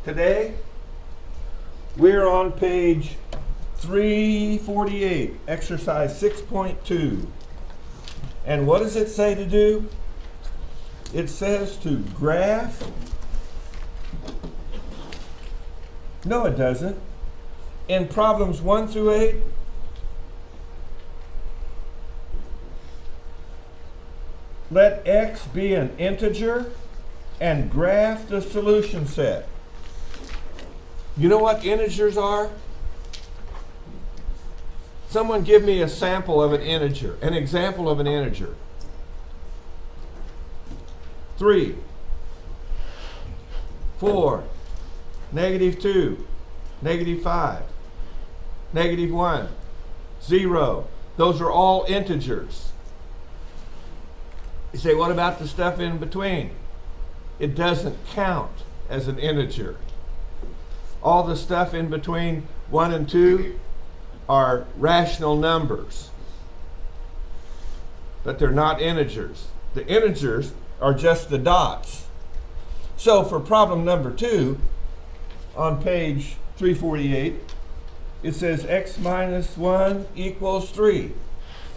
Today, we're on page 348, exercise 6.2. And what does it say to do? It says to graph. No, it doesn't. In problems 1 through 8, let x be an integer and graph the solution set. You know what integers are? Someone give me a sample of an integer, an example of an integer. 3, 4, -2, -5, -1, 0. Those are all integers. You say, what about the stuff in between? It doesn't count as an integer. All the stuff in between 1 and 2 are rational numbers, but they're not integers. The integers are just the dots. So for problem number 2, on page 348, it says x minus 1 equals 3.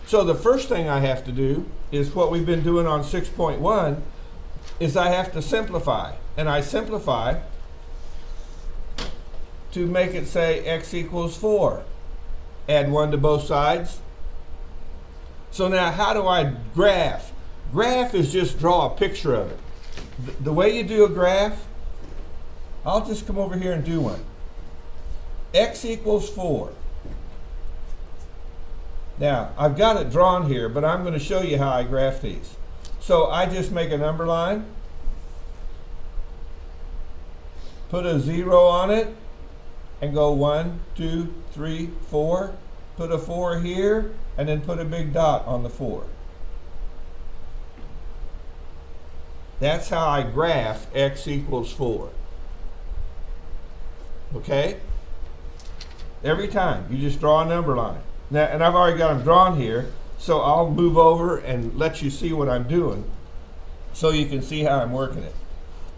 So the first thing I have to do is what we've been doing on 6.1, is I have to simplify. And I simplify to make it say x equals 4. Add 1 to both sides. So now how do I graph? Graph is just draw a picture of it. The way you do a graph, I'll just come over here and do one. X equals 4. Now, I've got it drawn here, but I'm going to show you how I graph these. So I just make a number line, put a 0 on it, and go 1, 2, 3, 4. Put a 4 here, and then put a big dot on the 4. That's how I graph x equals 4. Okay? Every time, you just draw a number line. Now, and I've already got them drawn here, so I'll move over and let you see what I'm doing so you can see how I'm working it.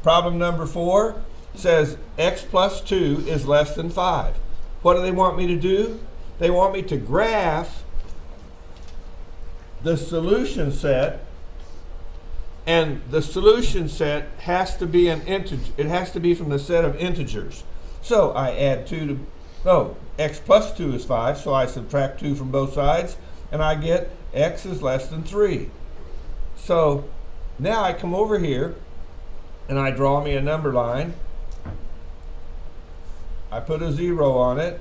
Problem number 4 says x plus 2 is less than 5. What do they want me to do? They want me to graph the solution set, and the solution set has to be an integer. It has to be from the set of integers. So I add 2 to, x plus 2 is 5, so I subtract 2 from both sides, and I get x is less than 3. So now I come over here, and I draw me a number line. I put a 0 on it.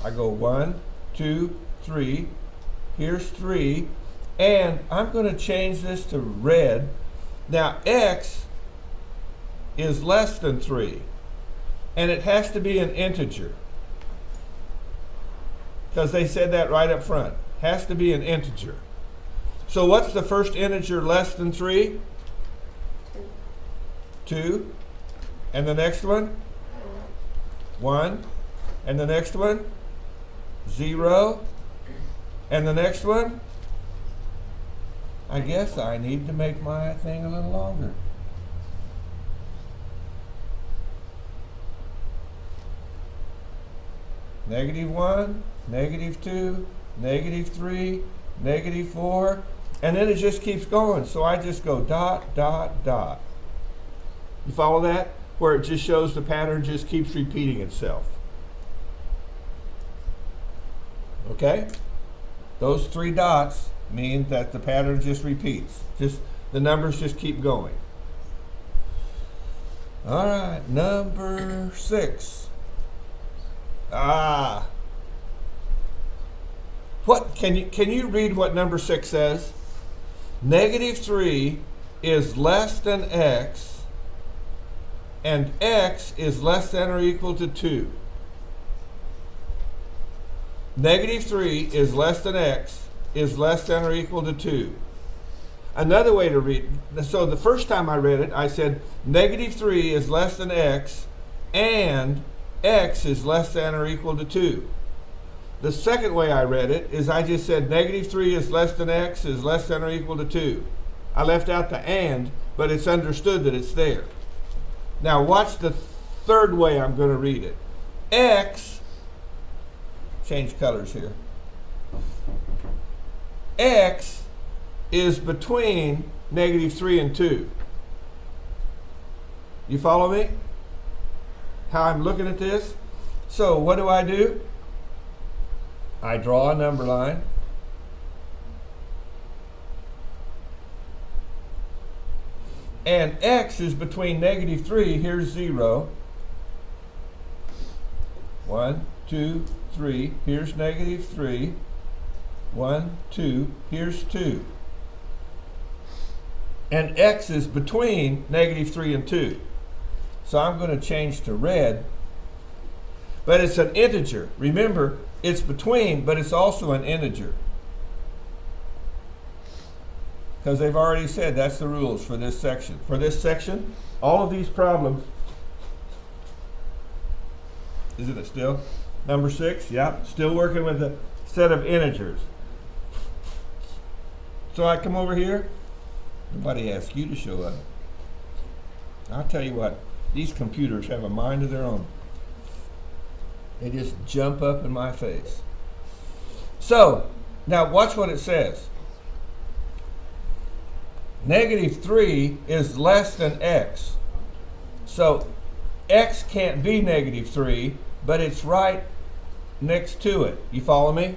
I go 1, 2, 3. Here's 3. And I'm going to change this to red. Now, x is less than 3. And it has to be an integer, because they said that right up front. Has to be an integer. So what's the first integer less than 3? 2. And the next one? 1. And the next one? 0. And the next one? I guess I need to make my thing a little longer. -1, -2, -3, -4, and then it just keeps going. So I just go dot, dot, dot. You follow that? Where it just shows the pattern just keeps repeating itself. Okay? Those 3 dots mean that the pattern just repeats. Just the numbers just keep going. All right, number 6. What can you read what number 6 says? -3 is less than x, and x is less than or equal to 2. -3 is less than x, is less than or equal to 2. Another way to read, so the first time I read it, I said -3 is less than x, and x is less than or equal to 2. The second way I read it is I just said -3 is less than x, is less than or equal to 2. I left out the and, but it's understood that it's there. Now watch the third way I'm going to read it. X, change colors here. X is between -3 and 2. You follow me? How I'm looking at this? So what do? I draw a number line. And X is between -3, here's 0. 1, 2, 3, here's -3. 1, 2, here's 2. And X is between -3 and 2. So I'm going to change to red. But it's an integer. Remember, it's between, but it's also an integer. Because they've already said that's the rules for this section. For this section, all of these problems, isn't it still? Number 6, yeah, still working with a set of integers. So I come over here, nobody asked you to show up. I'll tell you what, these computers have a mind of their own. They just jump up in my face. So, now watch what it says. -3 is less than X. So, X can't be -3, but it's right next to it. You follow me?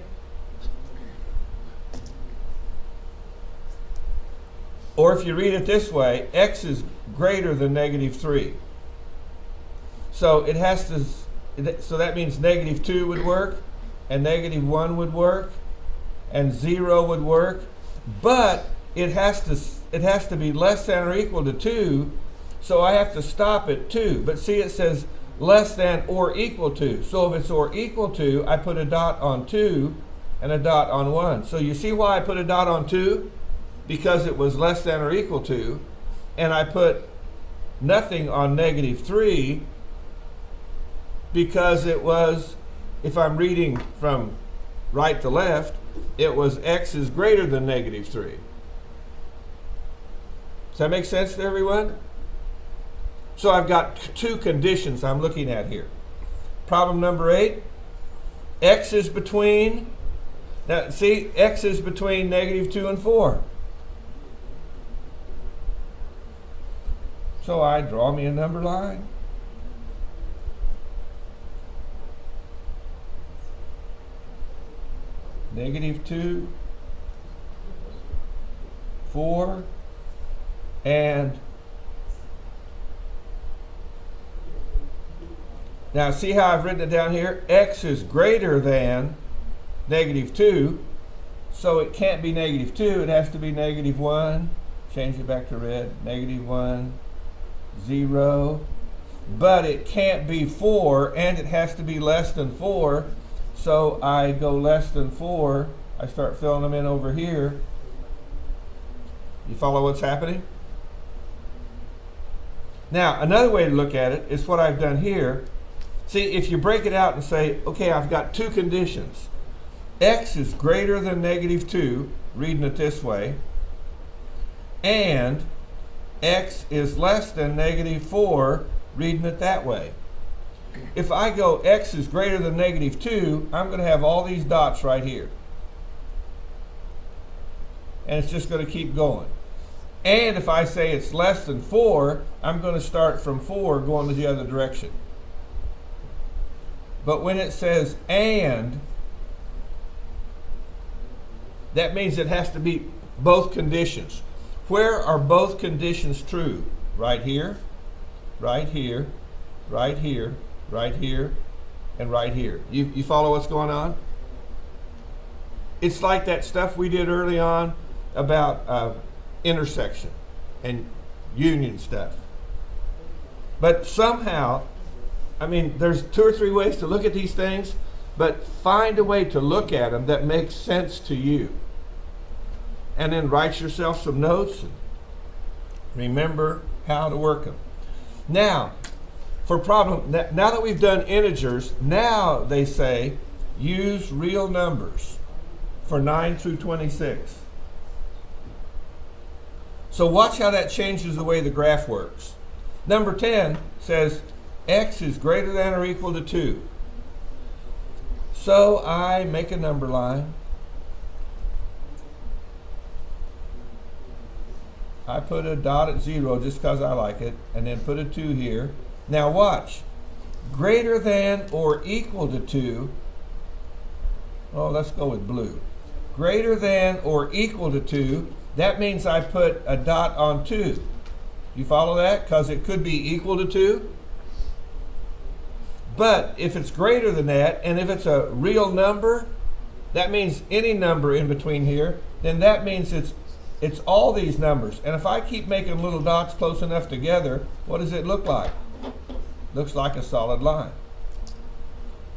Or if you read it this way, X is greater than -3. So it has to, so that means -2 would work, and -1 would work, and 0 would work, but it has to be less than or equal to 2, so I have to stop at 2. But see, it says less than or equal to. So if it's or equal to, I put a dot on 2 and a dot on 1. So you see why I put a dot on 2? Because it was less than or equal to, and I put nothing on -3 because it was, if I'm reading from right to left, it was X is greater than -3. Does that make sense to everyone? So I've got two conditions I'm looking at here. Problem number 8, X is between, now see, X is between -2 and 4. So I draw me a number line. -2, 4, and now see how I've written it down here? X is greater than -2, so it can't be -2, it has to be -1. Change it back to red, -1, 0, but it can't be 4, and it has to be less than 4, so I go less than 4. I start filling them in over here. You follow what's happening? Now, another way to look at it is what I've done here. See, if you break it out and say, okay, I've got two conditions. X is greater than -2, reading it this way, and X is less than -4, reading it that way. If I go X is greater than -2, I'm going to have all these dots right here. And it's just going to keep going. And if I say it's less than 4, I'm going to start from 4 going to the other direction. But when it says and, that means it has to be both conditions. Where are both conditions true? Right here, right here, right here, right here, and right here. You follow what's going on? It's like that stuff we did early on about intersection and union stuff. But somehow, I mean, there's 2 or 3 ways to look at these things, but find a way to look at them that makes sense to you. And then write yourself some notes and remember how to work them. Now, for problem, now that we've done integers, now they say use real numbers for 9 through 26. So watch how that changes the way the graph works. Number 10 says x is greater than or equal to 2. So I make a number line. I put a dot at 0 just because I like it, and then put a 2 here. Now watch. Greater than or equal to 2. Oh, let's go with blue. Greater than or equal to 2. That means I put a dot on 2. You follow that? Because it could be equal to 2. But if it's greater than that, and if it's a real number, that means any number in between here, then that means it's all these numbers. And if I keep making little dots close enough together, what does it look like? Looks like a solid line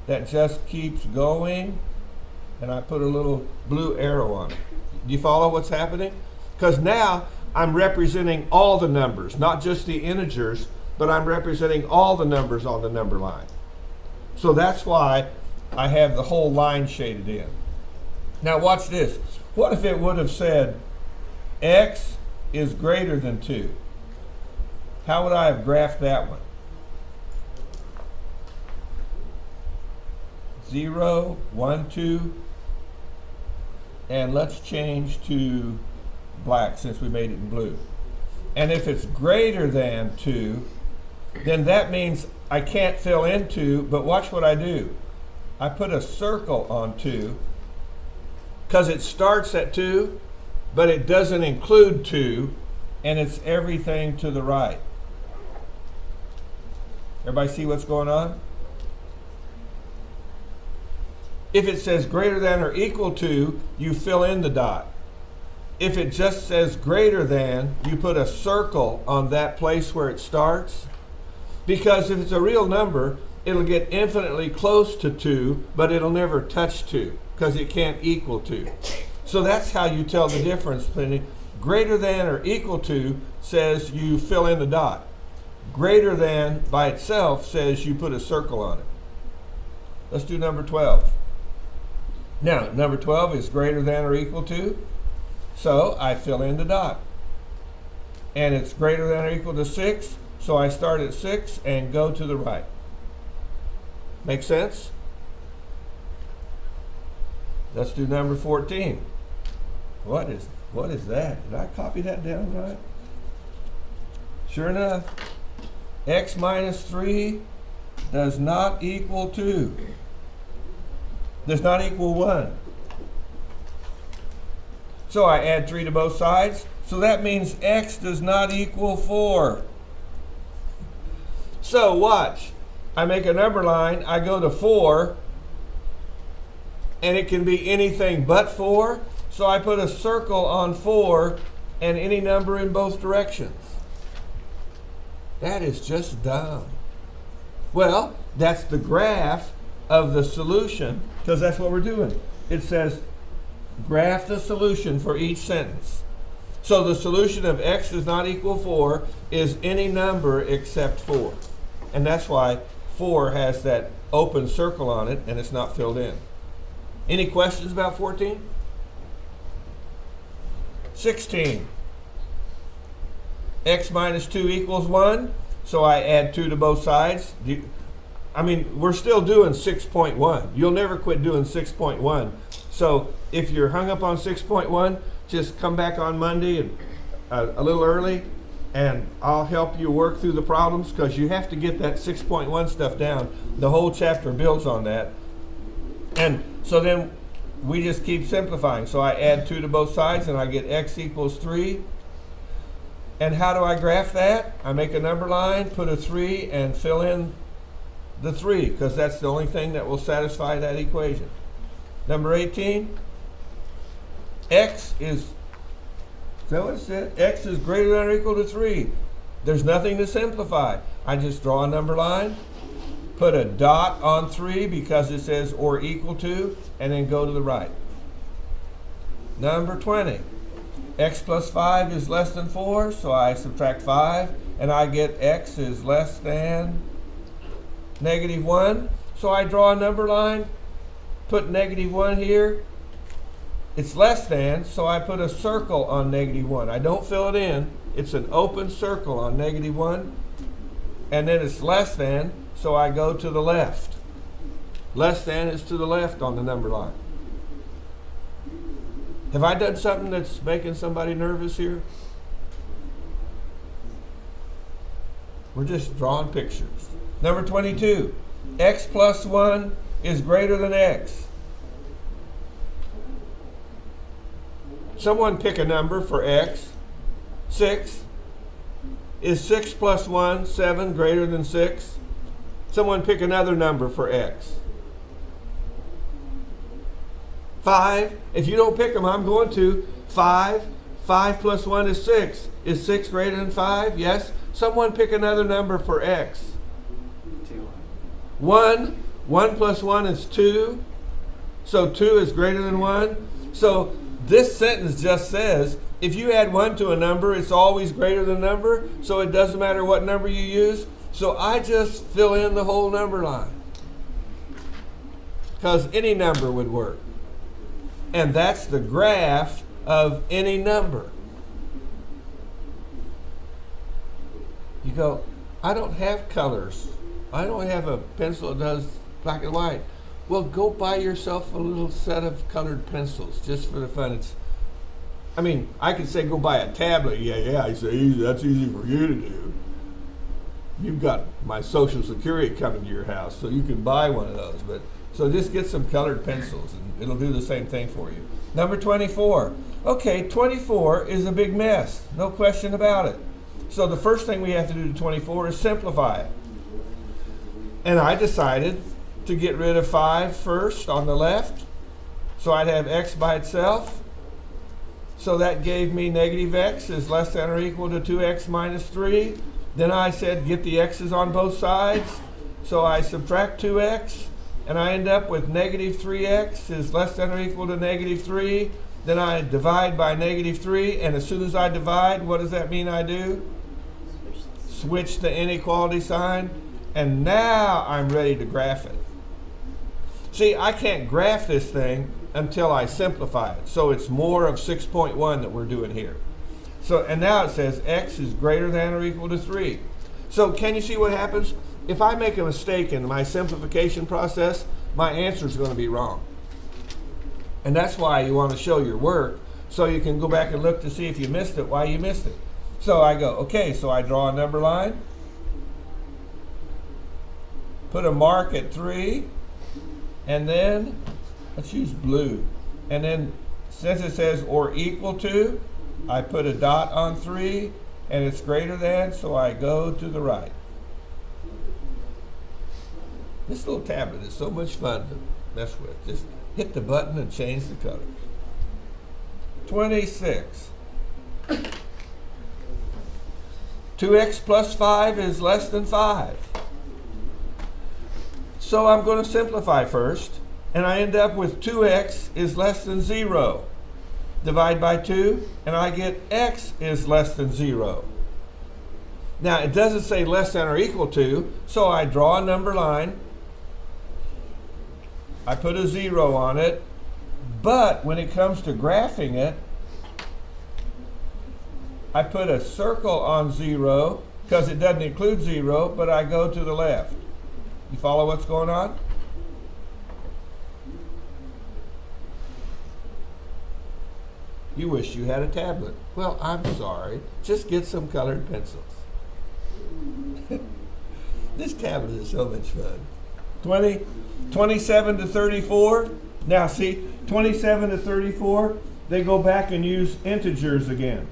that just keeps going, and I put a little blue arrow on it. Do you follow what's happening? Because now I'm representing all the numbers, not just the integers, but I'm representing all the numbers on the number line. So that's why I have the whole line shaded in. Now watch this. What if it would have said x is greater than 2? How would I have graphed that one? 0, 1, 2, and let's change to black since we made it in blue. And if it's greater than 2, then that means I can't fill in 2, but watch what I do. I put a circle on 2 because it starts at 2, but it doesn't include 2, and it's everything to the right. Everybody see what's going on? If it says greater than or equal to, you fill in the dot. If it just says greater than, you put a circle on that place where it starts. Because if it's a real number, it'll get infinitely close to 2, but it'll never touch 2 because it can't equal 2. So that's how you tell the difference between greater than or equal to says you fill in the dot. Greater than by itself says you put a circle on it. Let's do number 12. Now, number 12 is greater than or equal to, so I fill in the dot. And it's greater than or equal to 6, so I start at 6 and go to the right. Make sense? Let's do number 14. What is that? Did I copy that down right? Sure enough, x minus 3 does not equal 2. Does not equal 1. So I add 3 to both sides. So that means x does not equal 4. So watch. I make a number line. I go to 4. And it can be anything but 4. So I put a circle on 4 and any number in both directions. That is just dumb. Well, that's the graph of the solution, because that's what we're doing. It says graph the solution for each sentence. So the solution of x does not equal 4 is any number except 4. And that's why 4 has that open circle on it and it's not filled in. Any questions about 14? 16. X minus 2 equals 1. So I add 2 to both sides. We're still doing 6.1. You'll never quit doing 6.1. So if you're hung up on 6.1, just come back on Monday and a little early, and I'll help you work through the problems, because you have to get that 6.1 stuff down. The whole chapter builds on that. And so then we just keep simplifying. So I add 2 to both sides, and I get x equals 3. And how do I graph that? I make a number line, put a 3, and fill in the 3, because that's the only thing that will satisfy that equation. Number 18, x is that what it said? X is greater than or equal to 3. There's nothing to simplify. I just draw a number line, put a dot on 3 because it says or equal to, and then go to the right. Number 20. X plus 5 is less than 4, so I subtract 5, and I get x is less than -1. So I draw a number line, put -1 here. It's less than, so I put a circle on -1. I don't fill it in. It's an open circle on -1. and then it's less than, so I go to the left. Less than is to the left on the number line. Have I done something that's making somebody nervous here? We're just drawing pictures. Number 22, x plus 1 is greater than x. Someone pick a number for x. 6. Is 6 plus 1, 7, greater than 6? Someone pick another number for x. 5. If you don't pick them, I'm going to. 5. 5 plus 1 is 6. Is 6 greater than 5? Yes. Someone pick another number for x. 2. 1. 1 plus 1 is 2. So 2 is greater than 1. So this sentence just says, if you add 1 to a number, it's always greater than a number. So it doesn't matter what number you use. So I just fill in the whole number line, because any number would work. And that's the graph of any number. You go, I don't have colors. I don't have a pencil that does black and white. Well, go buy yourself a little set of colored pencils just for the fun. I could say go buy a tablet. Yeah, I say that's easy for you to do. You've got my Social Security coming to your house, so you can buy one of those. So just get some colored pencils, and it'll do the same thing for you. Number 24. Okay, 24 is a big mess. No question about it. So the first thing we have to do to 24 is simplify it. And I decided to get rid of 5 first on the left, so I'd have x by itself. So that gave me negative x is less than or equal to 2x minus 3. Then I said get the x's on both sides. So I subtract 2x, and I end up with negative 3x is less than or equal to negative 3. Then I divide by negative 3, and as soon as I divide, what does that mean I do? Switch the inequality sign, and now I'm ready to graph it. See, I can't graph this thing until I simplify it. So it's more of 6.1 that we're doing here. So, and now it says x is greater than or equal to 3. So can you see what happens? If I make a mistake in my simplification process, my answer is going to be wrong. And that's why you want to show your work, so you can go back and look to see if you missed it, why you missed it. So I go, okay, so I draw a number line, put a mark at 3, and then let's use blue. And then since it says or equal to, I put a dot on 3, and it's greater than, so I go to the right. This little tablet is so much fun to mess with. Just hit the button and change the colors. 26. 2x plus 5 is less than 5. So I'm going to simplify first, and I end up with 2x is less than 0. Divide by 2, and I get x is less than 0. Now, it doesn't say less than or equal to, so I draw a number line. I put a 0 on it, but when it comes to graphing it, I put a circle on 0 because it doesn't include 0, but I go to the left. You follow what's going on? You wish you had a tablet. Well, I'm sorry. Just get some colored pencils. This tablet is so much fun. 27 to 34. Now see, 27 to 34, they go back and use integers again.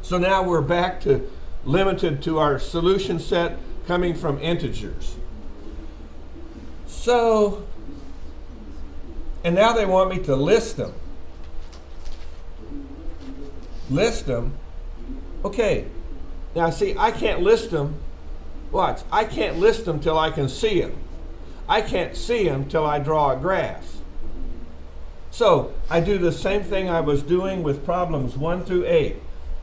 So now we're back to limited to our solution set coming from integers. So, and now they want me to list them. List them. Okay. Now see, I can't list them. Watch. I can't list them till I can see them. I can't see them till I draw a graph. So I do the same thing I was doing with problems 1 through 8.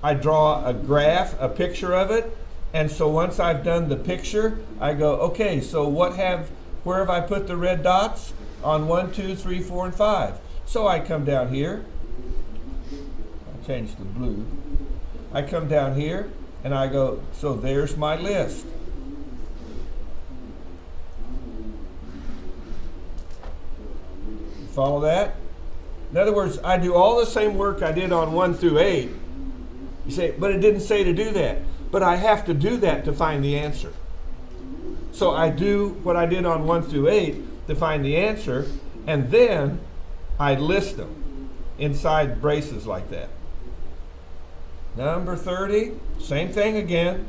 I draw a graph, a picture of it, and so once I've done the picture, I go, okay, so where have I put the red dots? On 1, 2, 3, 4, and 5. So I come down here. I'll change the blue. I come down here, and I go, so there's my list. Follow that? In other words, I do all the same work I did on 1 through 8. You say, but it didn't say to do that. But I have to do that to find the answer. So I do what I did on 1 through 8 to find the answer, and then I list them inside braces like that. Number 30, same thing again.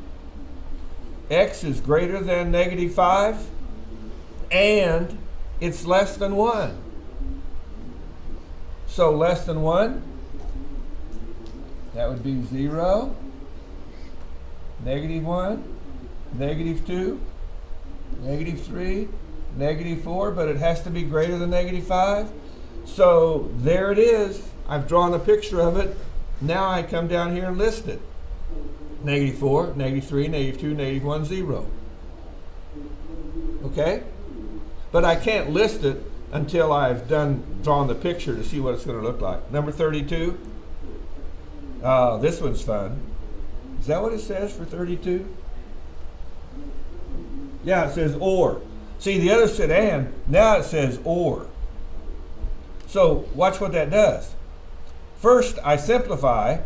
X is greater than negative 5, and it's less than 1. So less than 1, that would be 0, negative 1, negative 2, negative 3, negative 4, but it has to be greater than negative 5. So there it is. I've drawn a picture of it. Now I come down here and list it. Negative 4, negative 3, negative 2, negative 1, 0. Okay? But I can't list it until I've drawn the picture to see what it's going to look like. Number 32. This one's fun. Is that what it says for 32? Yeah, it says or. See, the other said and. Now it says or. So watch what that does. First, I simplify.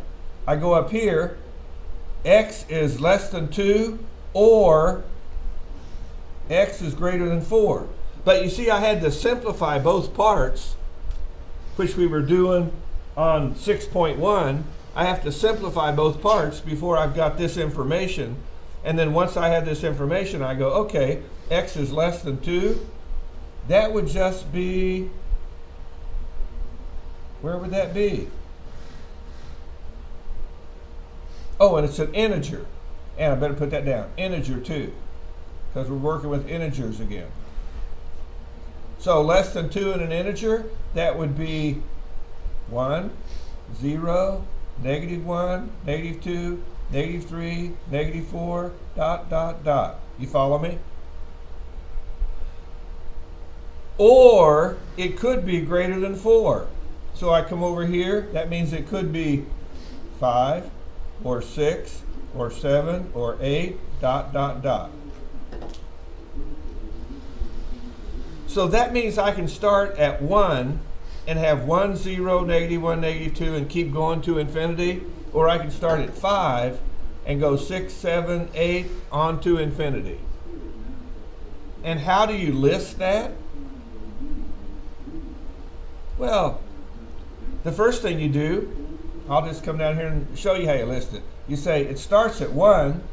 I go up here. X is less than 2 or X is greater than 4. But you see, I had to simplify both parts, which we were doing on 6.1. I have to simplify both parts before I've got this information. And then once I have this information, I go, okay, X is less than 2. That would just be, where would that be? Oh, and it's an integer. And I better put that down, integer too, because we're working with integers again. So less than 2 in an integer, that would be 1, 0, negative 1, negative 2, negative 3, negative 4, dot, dot, dot. You follow me? Or it could be greater than 4. So I come over here, that means it could be 5, or 6, or 7, or 8, dot, dot, dot. So that means I can start at 1 and have 1, 0, negative 1, negative 2, and keep going to infinity. Or I can start at 5 and go 6, 7, 8, on to infinity. And how do you list that? Well, the first thing you do, I'll just come down here and show you how you list it. You say it starts at 1,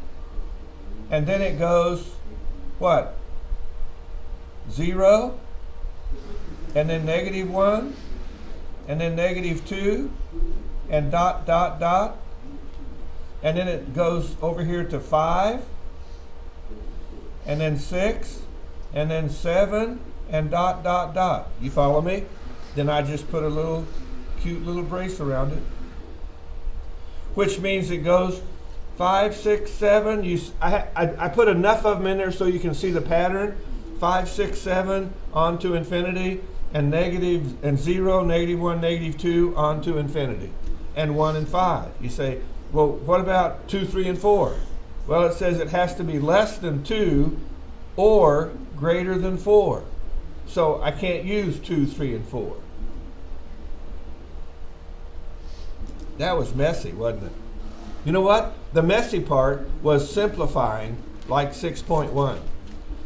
and then it goes, what? 0, and then negative 1, and then negative 2, and dot, dot, dot. And then it goes over here to 5, and then 6, and then 7, and dot, dot, dot. You follow me? Then I just put a little cute little brace around it, which means it goes 5, 6, 7. I put enough of them in there so you can see the pattern. 5, 6, 7 on to infinity, and negative and 0, negative 1, negative 2 on to infinity, and 1 and 5. You say, well, what about 2, 3, and 4? Well, it says it has to be less than 2 or greater than 4. So I can't use 2, 3, and 4. That was messy, wasn't it? You know what? The messy part was simplifying like 6.1.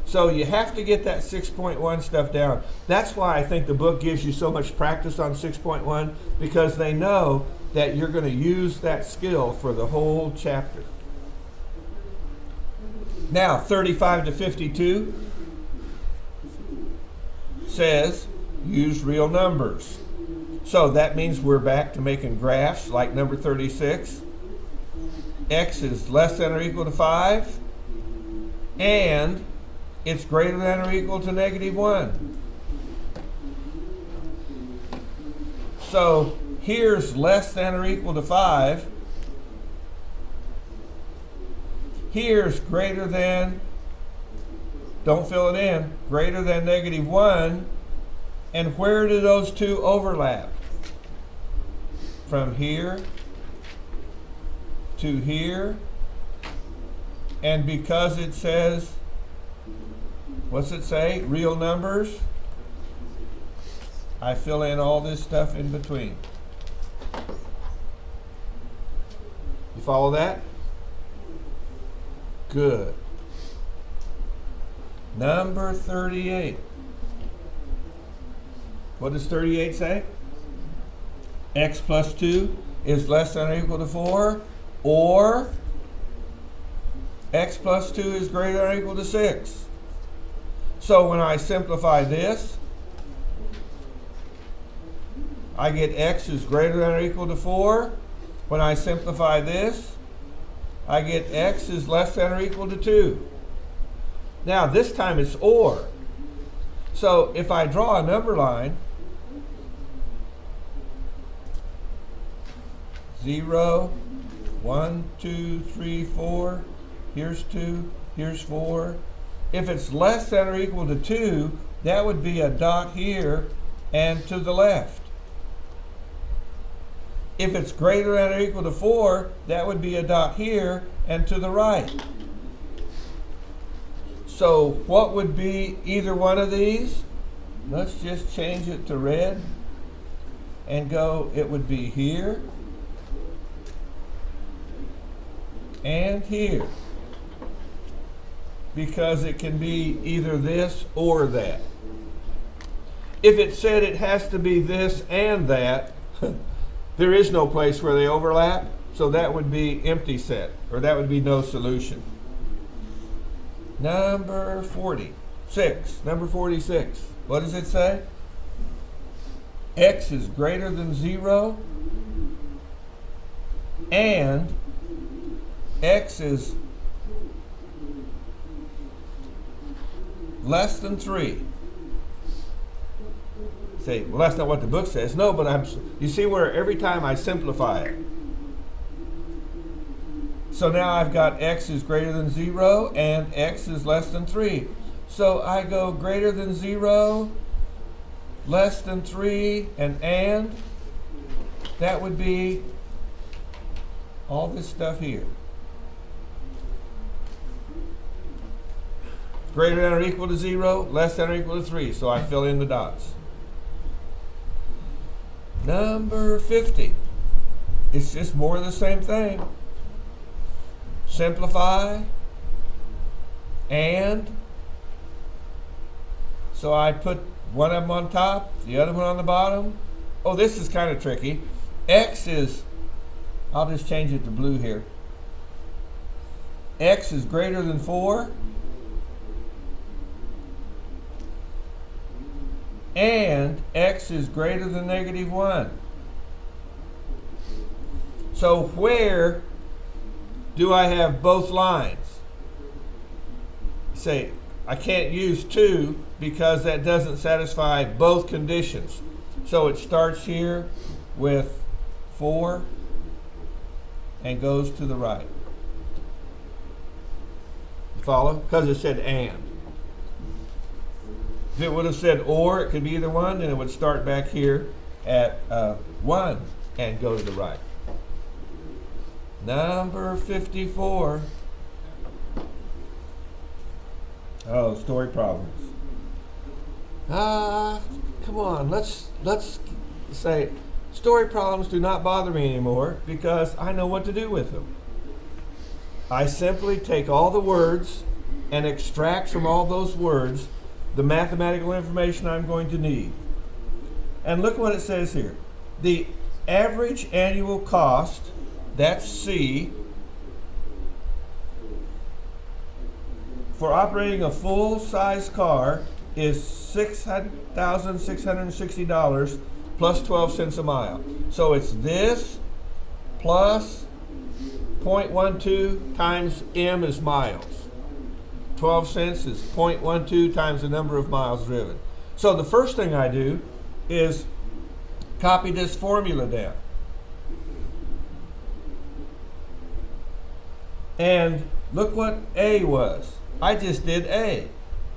So you have to get that 6.1 stuff down. That's why I think the book gives you so much practice on 6.1, because they know that you're going to use that skill for the whole chapter. Now, 35 to 52 says use real numbers. So that means we're back to making graphs like number 36. X is less than or equal to 5, and it's greater than or equal to negative 1. So here's less than or equal to 5. Here's greater than, don't fill it in, greater than negative 1. And where do those two overlap? From here to here. And because it says, what's it say? Real numbers. I fill in all this stuff in between. You follow that? Good. Number 38. What does 38 say? X plus 2 is less than or equal to 4, or x plus 2 is greater than or equal to 6. So when I simplify this, I get x is greater than or equal to 4. When I simplify this, I get x is less than or equal to 2. Now this time it's or. So if I draw a number line, 0, 1, 2, 3, 4, here's 2, here's 4. If it's less than or equal to 2, that would be a dot here and to the left. If it's greater than or equal to 4, that would be a dot here and to the right. So what would be either one of these? Let's just change it to red and go, it would be here and here, because it can be either this or that. If it said it has to be this and that, there is no place where they overlap, so that would be empty set, or that would be no solution. Number 46. Number 46. What does it say? X is greater than 0 and x is less than 3. Say, well, that's not what the book says. No, but you see where every time I simplify it. So now I've got x is greater than 0 and x is less than 3. So I go greater than 0, less than 3, and that would be all this stuff here. Greater than or equal to 0, less than or equal to 3. So I fill in the dots. Number 50. It's just more of the same thing. Simplify, and so I put one of them on top, the other one on the bottom. Oh, this is kind of tricky. X is, I'll just change it to blue here. X is greater than 4. And x is greater than -1. So where do I have both lines? Say, I can't use 2 because that doesn't satisfy both conditions. So it starts here with 4 and goes to the right. You follow? Because it said and. If it would have said or, it could be either one, then it would start back here at 1 and go to the right. Number 54. Oh, story problems. Come on, let's say story problems do not bother me anymore because I know what to do with them. I simply take all the words and extract from all those words the mathematical information I'm going to need. And look what it says here. The average annual cost, that's C, for operating a full-size car is $6,660 plus 12 cents a mile. So it's this plus 0.12 times M is miles. 12 cents is 0.12 times the number of miles driven. So the first thing I do is copy this formula down. And look what A was. I just did A.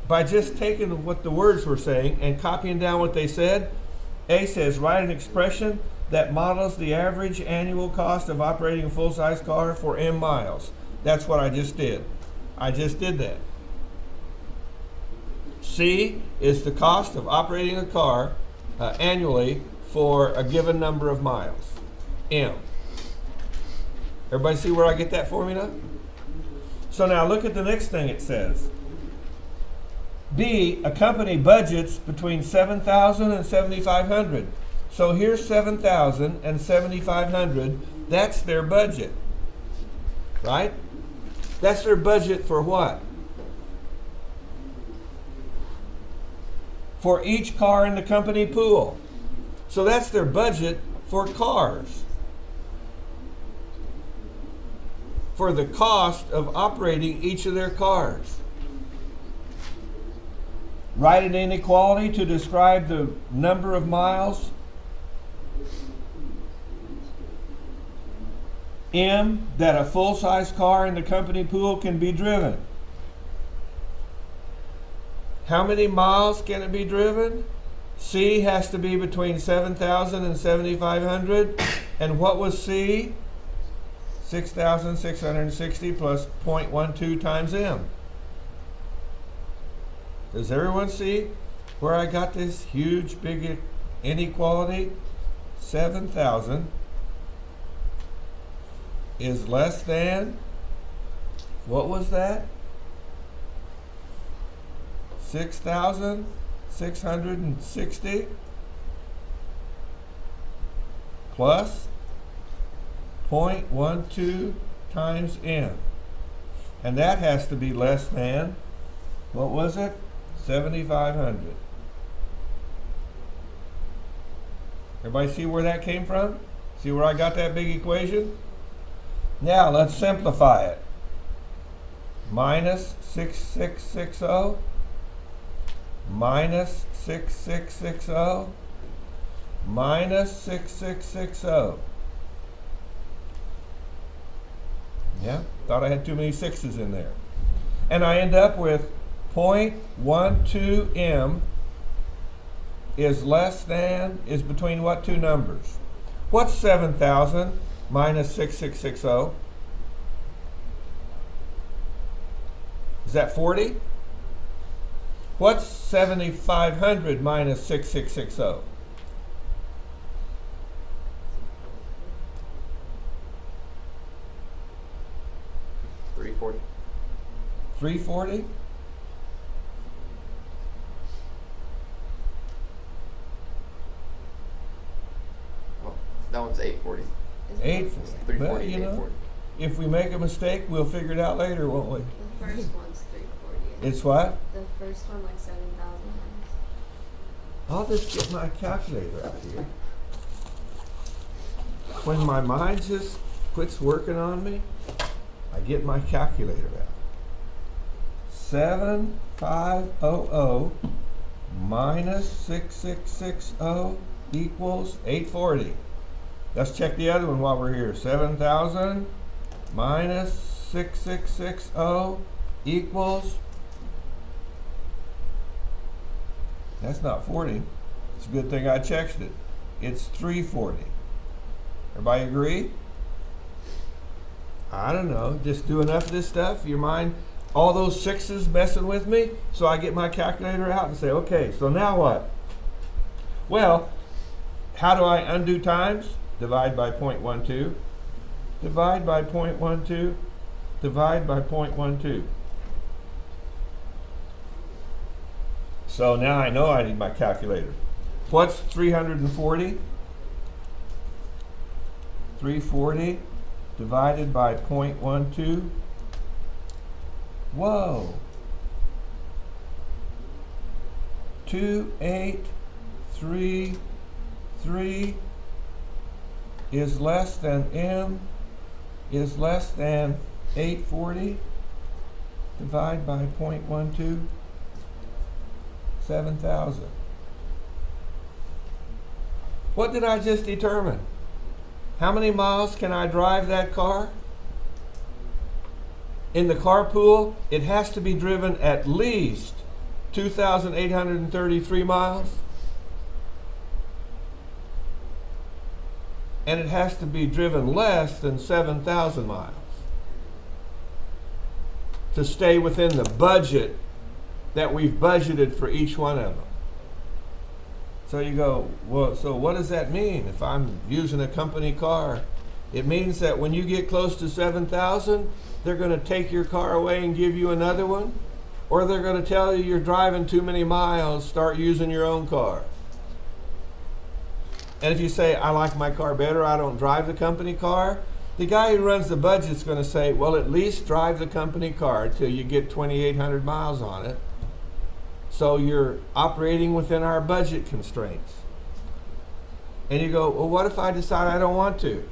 By just taking what the words were saying and copying down what they said, A says write an expression that models the average annual cost of operating a full-size car for M miles. That's what I just did. I just did that. C is the cost of operating a car annually for a given number of miles. M. Everybody see where I get that formula? So now look at the next thing it says. B, a company budgets between $7,000 and $7,500. So here's $7,000 and $7,500. That's their budget, right? That's their budget for what? For each car in the company pool. So that's their budget for cars. For the cost of operating each of their cars. Write an inequality to describe the number of miles. M, that a full-size car in the company pool can be driven. How many miles can it be driven? C has to be between 7,000 and 7,500. And what was C? 6,660 plus 0.12 times M. Does everyone see where I got this huge big inequality? 7,000 is less than, what was that? 6,660 plus 0.12 times M. And that has to be less than, what was it? 7,500. Everybody see where that came from? See where I got that big equation? Now let's simplify it. Minus 6660 minus 6660 minus 6660. Yeah, thought I had too many sixes in there. And I end up with 0.12 M is less than, is between what two numbers? What's 7,000 minus 6660? Is that 40? What's 7,500 minus 6660? $340? Well, that one's $840. $840. $340, Well, you know, $840. if we make a mistake, we'll figure it out later, won't we? The first one's 340. It's what? The first one like 7,000 times. I'll just get my calculator out here. When my mind just quits working on me, I get my calculator out. 7,500 minus 6,660 equals 840. Let's check the other one while we're here. 7,000 minus 6,660 equals, that's not 40. It's a good thing I checked it. It's 340. Everybody agree? I don't know. Just do enough of this stuff. Your mind, all those sixes messing with me. So I get my calculator out and say, okay, so now what? Well, how do I undo times? Divide by 0.12. Divide by 0.12. Divide by 0.12. So now I know I need my calculator. What's 340? 340 divided by 0.12. Whoa. 2833 is less than M is less than 840. Divide by 0.12. 7,000. What did I just determine? How many miles can I drive that car? In the carpool, it has to be driven at least 2,833 miles. And it has to be driven less than 7,000 miles to stay within the budget that we've budgeted for each one of them. So you go, well, so what does that mean if I'm using a company car? It means that when you get close to 7,000, they're going to take your car away and give you another one, or they're going to tell you you're driving too many miles, start using your own car. And if you say, I like my car better, I don't drive the company car, the guy who runs the budget's going to say, well, at least drive the company car till you get 2,800 miles on it. So you're operating within our budget constraints. And you go, well, what if I decide I don't want to?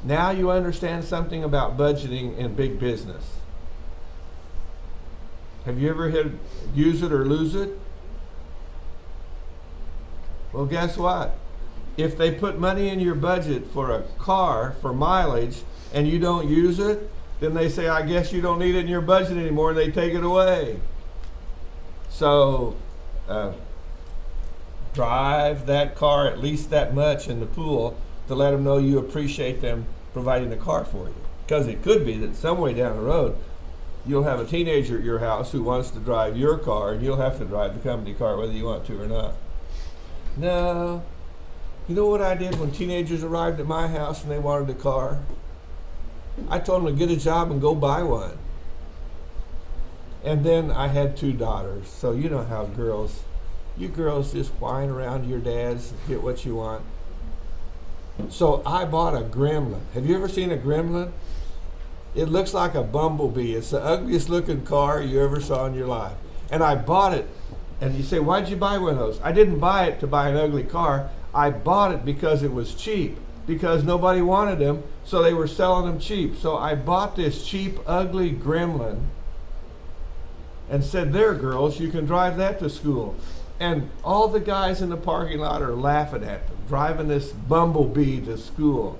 Now you understand something about budgeting in big business. Have you ever had use it or lose it? Well, guess what? If they put money in your budget for a car for mileage and you don't use it, then they say, I guess you don't need it in your budget anymore, and they take it away. So drive that car at least that much in the pool to let them know you appreciate them providing the car for you. Because it could be that some way down the road, you'll have a teenager at your house who wants to drive your car, and you'll have to drive the company car whether you want to or not. No. You know what I did when teenagers arrived at my house and they wanted a car? I told them to get a job and go buy one. And then I had 2 daughters, so you know how you girls just whine around your dads and get what you want. So I bought a gremlin. Have you ever seen a gremlin? It looks like a bumblebee. It's the ugliest looking car you ever saw in your life. And I bought it. And you say, why'd you buy one of those? I didn't buy it to buy an ugly car. I bought it because it was cheap, because nobody wanted them, so they were selling them cheap. So I bought this cheap, ugly gremlin and said, there, girls, you can drive that to school. And all the guys in the parking lot are laughing at them, driving this bumblebee to school.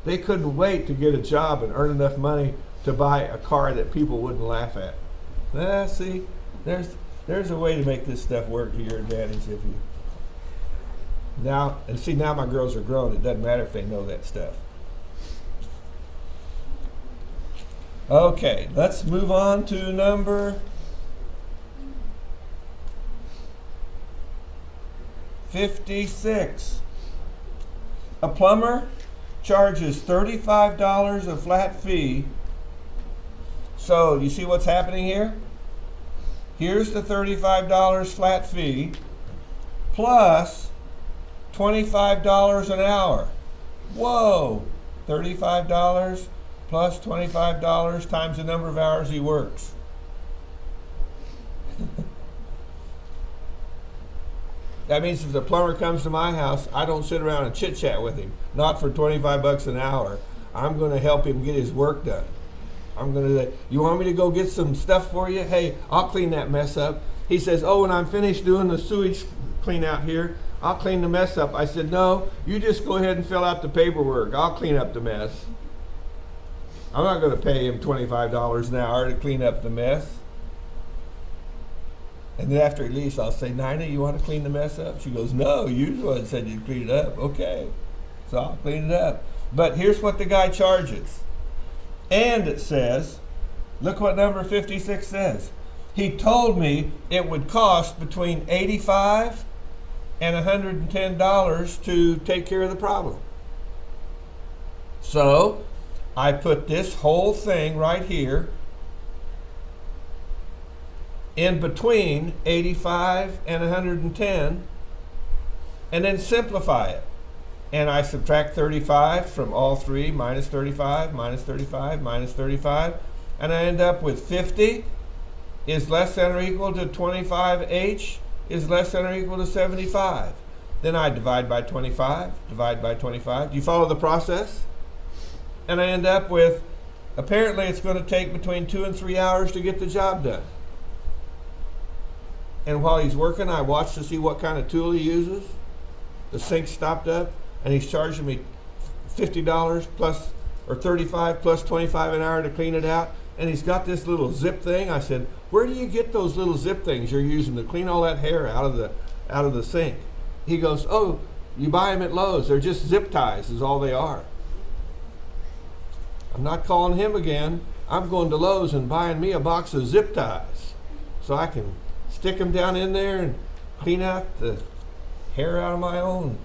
They couldn't wait to get a job and earn enough money to buy a car that people wouldn't laugh at. See, there's a way to make this stuff work to your advantage if you... Now my girls are grown. It doesn't matter if they know that stuff. Okay, let's move on to number 56. A plumber charges $35 a flat fee. So you see what's happening here? Here's the $35 flat fee plus $25 an hour. Whoa! $35 plus $25 times the number of hours he works. That means if the plumber comes to my house, I don't sit around and chit chat with him. Not for 25 bucks an hour. I'm going to help him get his work done. I'm going to say, you want me to go get some stuff for you? Hey, I'll clean that mess up. He says, oh, when I'm finished doing the sewage clean out here, I'll clean the mess up. I said, no, you just go ahead and fill out the paperwork. I'll clean up the mess. I'm not going to pay him $25 an hour to clean up the mess. And then after he leaves, I'll say, Nina, you want to clean the mess up? She goes, no, you're the one that said you'd clean it up. Okay, so I'll clean it up. But here's what the guy charges. And it says, look what number 56 says. He told me it would cost between $85 and $110 to take care of the problem. So I put this whole thing right here in between 85 and 110 and then simplify it. And I subtract 35 from all three, minus 35, minus 35, minus 35, and I end up with 50 is less than or equal to 25H is less than or equal to 75. Then I divide by 25, divide by 25. Do you follow the process? And I end up with, apparently it's going to take between 2 and 3 hours to get the job done. And while he's working, I watch to see what kind of tool he uses. The sink stopped up, and he's charging me $50 plus, or $35 plus 25 an hour to clean it out. And he's got this little zip thing. I said, where do you get those little zip things you're using to clean all that hair out of the sink? He goes, oh, you buy them at Lowe's. They're just zip ties is all they are. I'm not calling him again. I'm going to Lowe's and buying me a box of zip ties so I can stick them down in there and clean out the hair out of my own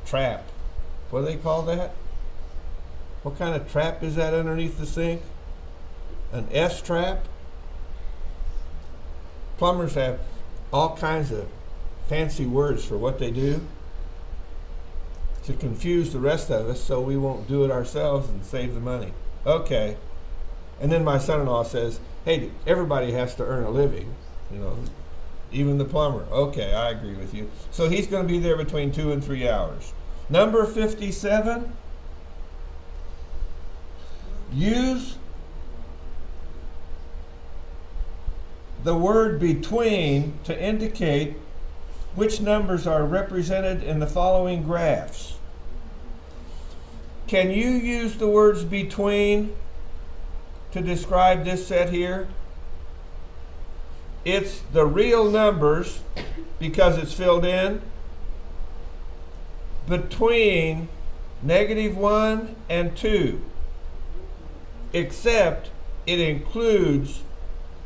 trap. What do they call that? What kind of trap is that underneath the sink? An S trap? Plumbers have all kinds of fancy words for what they do to confuse the rest of us so we won't do it ourselves and save the money. Okay. And then my son-in-law says, hey, everybody has to earn a living, you know, even the plumber. Okay, I agree with you. So he's going to be there between 2 and 3 hours. Number 57, use the word between to indicate which numbers are represented in the following graphs. Can you use the words between to describe this set here? It's the real numbers, because it's filled in, between -1 and 2, except it includes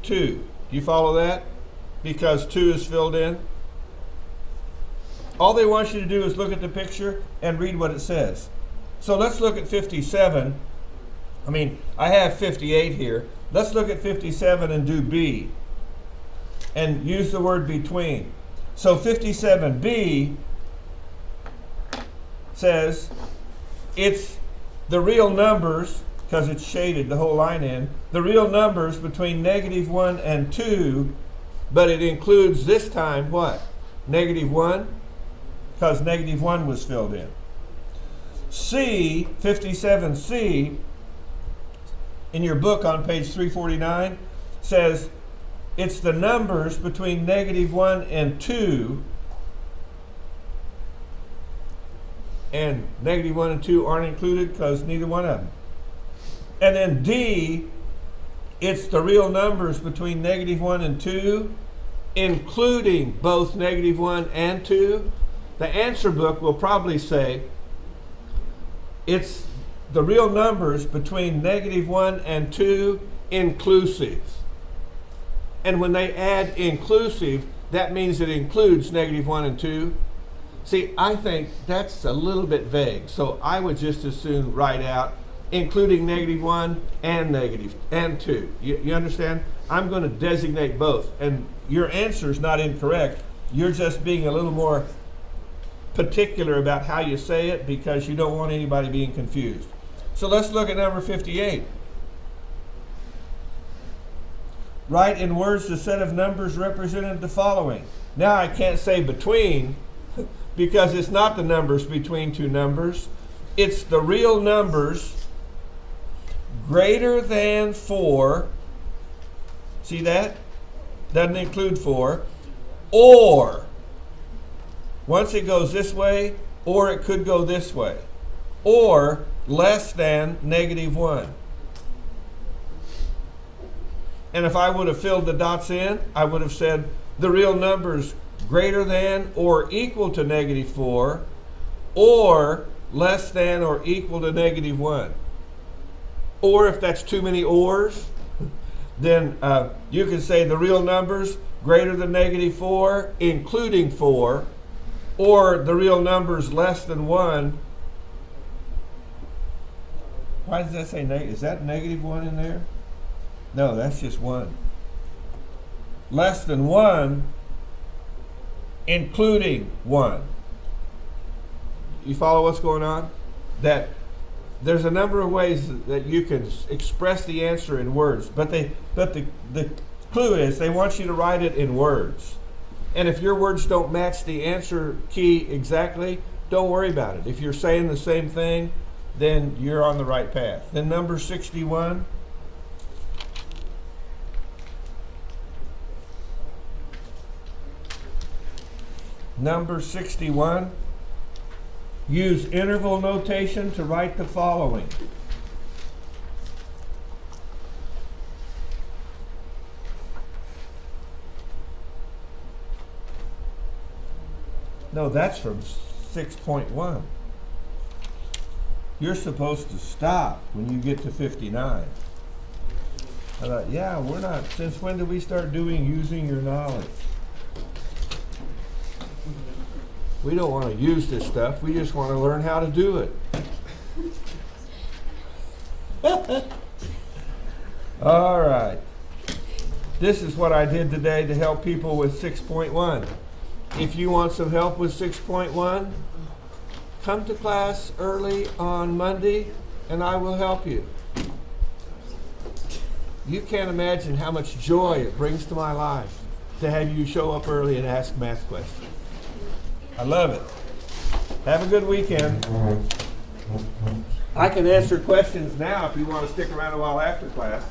2. Do you follow that? Because 2 is filled in. All they want you to do is look at the picture and read what it says. So let's look at 57. I have 58 here. Let's look at 57 and do B and use the word between. So 57B says it's the real numbers, because it's shaded the whole line in, the real numbers between -1 and 2, but it includes this time what? -1, because -1 was filled in. C, 57C, in your book on page 349, says it's the numbers between -1 and 2, and -1 and 2 aren't included because neither one of them. And then D, it's the real numbers between -1 and 2, including both -1 and 2. The answer book will probably say it's the real numbers between -1 and 2 inclusive. And when they add inclusive, that means it includes -1 and 2. See, I think that's a little bit vague, so I would just as soon write out including -1 and 2. You understand? I'm going to designate both. And your answer is not incorrect. You're just being a little more particular about how you say it because you don't want anybody being confused. So let's look at number 58. Write in words the set of numbers represented the following. Now I can't say between because it's not the numbers between two numbers. It's the real numbers greater than 4. See that? Doesn't include 4. Or, once it goes this way, or it could go this way. Or less than -1. And if I would have filled the dots in, I would have said the real numbers greater than or equal to -4, or less than or equal to -1. Or if that's too many ors, then you can say the real numbers greater than -4, including 4, or the real numbers less than 1. Why does that say negative? Is that -1 in there? No, that's just 1. Less than 1, including 1. You follow what's going on? That there's a number of ways that you can express the answer in words, but the clue is they want you to write it in words. And if your words don't match the answer key exactly, don't worry about it. If you're saying the same thing, then you're on the right path. Then number 61. Number 61. Use interval notation to write the following. No, that's from 6.1. You're supposed to stop when you get to 59. I thought, yeah, we're not. Since when did we start doing using your knowledge? We don't want to use this stuff. We just want to learn how to do it. All right. This is what I did today to help people with 6.1. If you want some help with 6.1, come to class early on Monday and I will help you. You can't imagine how much joy it brings to my life to have you show up early and ask math questions. I love it. Have a good weekend. I can answer questions now if you want to stick around a while after class.